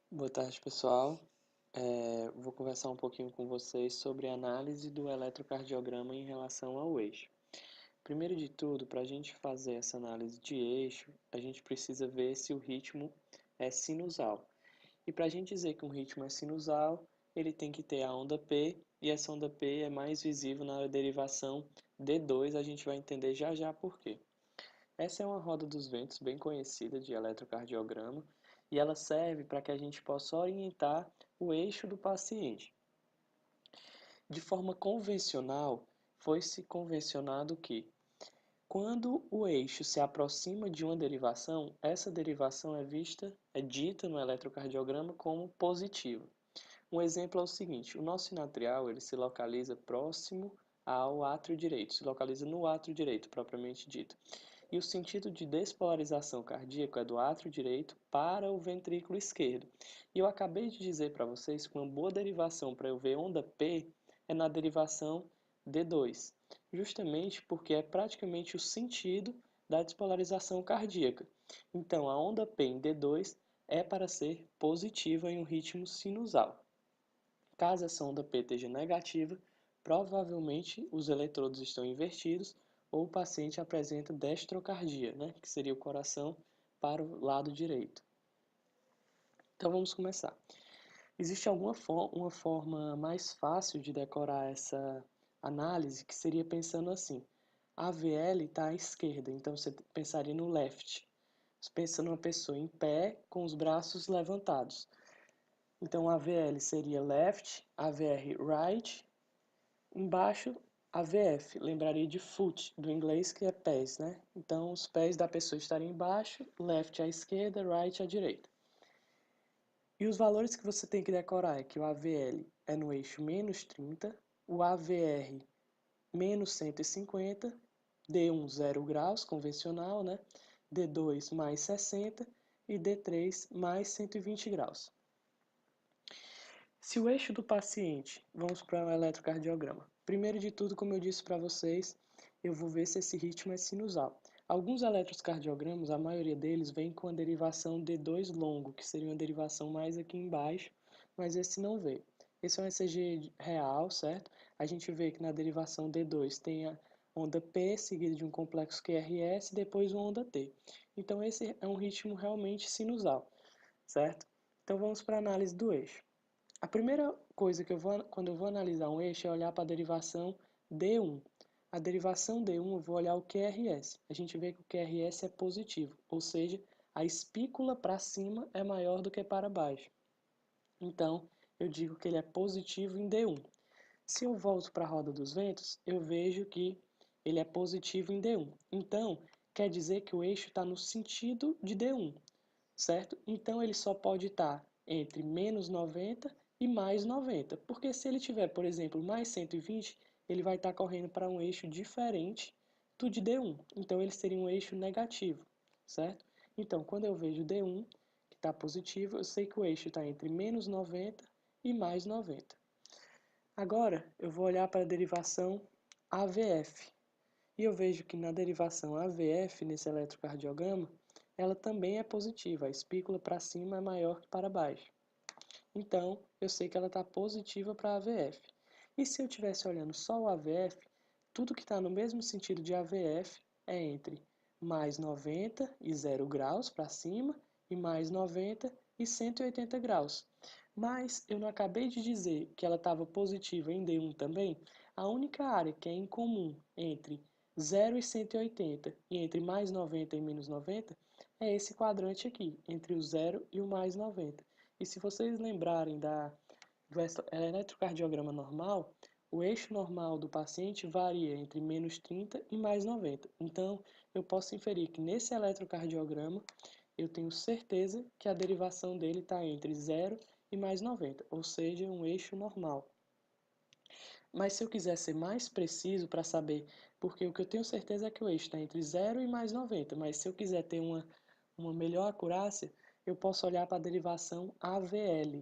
Boa tarde, pessoal. Vou conversar um pouquinho com vocês sobre a análise do eletrocardiograma em relação ao eixo. Primeiro de tudo, para a gente fazer essa análise de eixo, a gente precisa ver se o ritmo é sinusal. E para a gente dizer que um ritmo é sinusal, ele tem que ter a onda P, e essa onda P é mais visível na derivação D2, a gente vai entender já já por quê. Essa é uma roda dos ventos bem conhecida de eletrocardiograma e ela serve para que a gente possa orientar o eixo do paciente. De forma convencional, foi-se convencionado que quando o eixo se aproxima de uma derivação, essa derivação é dita no eletrocardiograma como positiva. Um exemplo é o seguinte: o nosso sinatrial ele se localiza próximo ao átrio direito, se localiza no átrio direito, propriamente dito. E o sentido de despolarização cardíaca é do átrio direito para o ventrículo esquerdo. E eu acabei de dizer para vocês que uma boa derivação para eu ver onda P é na derivação D2, justamente porque é praticamente o sentido da despolarização cardíaca. Então, a onda P em D2 é para ser positiva em um ritmo sinusal. Caso essa onda P esteja negativa, provavelmente os eletrodos estão invertidos ou o paciente apresenta destrocardia, que seria o coração para o lado direito. Então vamos começar. Existe uma forma mais fácil de decorar essa análise, que seria pensando assim: a AVL está à esquerda, então você pensaria no left. Você pensa numa pessoa em pé com os braços levantados. Então, AVL seria left, AVR right, embaixo AVF, lembraria de foot, do inglês que é pés, né? Então, os pés da pessoa estariam embaixo, left à esquerda, right à direita. E os valores que você tem que decorar é que o AVL é no eixo menos 30, o AVR menos 150, D1 0 graus, convencional, né? D2 mais 60 e D3 mais 120 graus. Se o eixo do paciente, vamos para o eletrocardiograma. Primeiro de tudo, como eu disse para vocês, eu vou ver se esse ritmo é sinusal. Alguns eletrocardiogramas, a maioria deles, vem com a derivação D2 longo, que seria uma derivação mais aqui embaixo, mas esse não veio. Esse é um ECG real, certo? A gente vê que na derivação D2 tem a onda P seguida de um complexo QRS e depois uma onda T. Então esse é um ritmo realmente sinusal, certo? Então vamos para a análise do eixo. A primeira coisa quando eu vou analisar um eixo é olhar para a derivação D1. A derivação D1 eu vou olhar o QRS. A gente vê que o QRS é positivo, ou seja, a espícula para cima é maior do que para baixo. Então, eu digo que ele é positivo em D1. Se eu volto para a roda dos ventos, eu vejo que ele é positivo em D1. Então, quer dizer que o eixo está no sentido de D1, certo? Então ele só pode estar entre menos 90 e mais 90, porque se ele tiver, por exemplo, mais 120, ele vai estar correndo para um eixo diferente do de D1, então ele seria um eixo negativo, certo? Então, quando eu vejo D1, que está positivo, eu sei que o eixo está entre menos 90 e mais 90. Agora, eu vou olhar para a derivação AVF, e eu vejo que na derivação AVF, nesse eletrocardiograma, ela também é positiva, a espícula para cima é maior que para baixo. Então, eu sei que ela está positiva para a AVF. E se eu estivesse olhando só o AVF, tudo que está no mesmo sentido de AVF é entre mais 90 e 0 graus para cima e mais 90 e 180 graus. Mas eu não acabei de dizer que ela estava positiva em D1 também? A única área que é em comum entre 0 e 180 e entre mais 90 e menos 90 é esse quadrante aqui, entre o 0 e o mais 90. E se vocês lembrarem do eletrocardiograma normal, o eixo normal do paciente varia entre menos 30 e mais 90. Então, eu posso inferir que nesse eletrocardiograma, eu tenho certeza que a derivação dele está entre 0 e mais 90, ou seja, um eixo normal. Mas se eu quiser ser mais preciso para saber, porque o que eu tenho certeza é que o eixo está entre 0 e mais 90, mas se eu quiser ter uma melhor acurácia, eu posso olhar para a derivação AVL.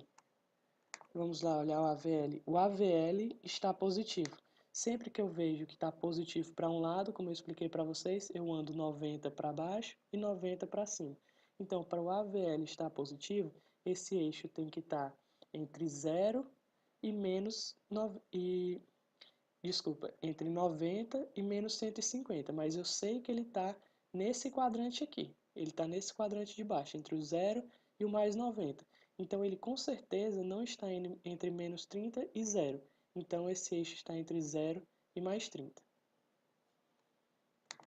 Vamos lá olhar o AVL. O AVL está positivo. Sempre que eu vejo que está positivo para um lado, como eu expliquei para vocês, eu ando 90 para baixo e 90 para cima. Então, para o AVL estar positivo, esse eixo tem que estar entre 0 e menos... entre 90 e menos 150, mas eu sei que ele está nesse quadrante aqui. Ele está nesse quadrante de baixo, entre o 0 e o mais 90. Então, ele com certeza não está entre menos 30 e 0. Então, esse eixo está entre 0 e mais 30.